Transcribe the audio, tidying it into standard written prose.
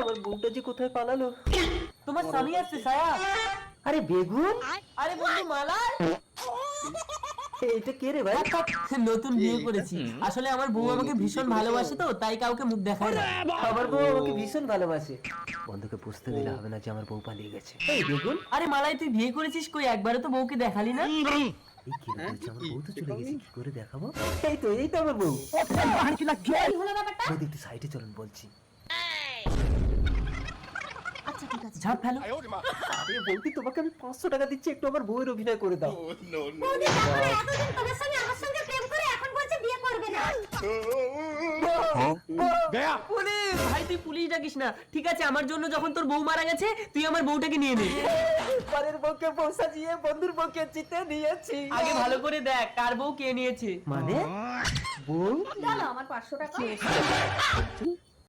আমার বউটা যে কোথায় পালালো। তোমার স্বামী আসছে ছায়া। আরে বেগুন, আরে বন্ধু মালা, এটা কে রে ভাই? নতুন বিয়ে করেছি। আসলে আমার বউ আমাকে ভীষণ ভালোবাসে, তো তাই কাউকে মুখ দেখায় না। আমার বউ আমাকে ভীষণ ভালোবাসে। বন্ধুকে বুঝতে দিলে হবে না যে আমার বউ পালিয়ে গেছে। এই বেগুন, আরে মালাই, তুই বিয়ে করেছিস কই? একবারে তো বউকে দেখালি না। এই কি বলছে, আমার বউ তো চলে গেছে, কি করে দেখাবো? এই তো আমার বউ। কি হলো ব্যাপারটা? বৌদি একটু সাইডে চলুন বলছি। আচ্ছা ঠিক আছে। ঝাপ ফেলো। আরে বৌদি, তোমাকে আমি 500 টাকা দিচ্ছি, একটু আমার বউয়ের অভিনয় করে দাও। বৌদি তাহলে এতদিন তোমার সঙ্গে আমার সঙ্গে প্রেম করে এখন বলছে বিয়ে করবে না। পুলিশ! ভাই তুই পুলিশ ডাকিস না, ঠিক আছে? আমার জন্য যখন তোর বউ মারা গেছে, তুই আমার বউটাকে নিয়ে নে। পরের বউকে বউ সাজিয়ে বন্ধুর বউকে জিতে নিয়েছি। আগে ভালো করে দেখ কার বউ কে নিয়েছে। মানে বউ জানো আমার 500 টাকা।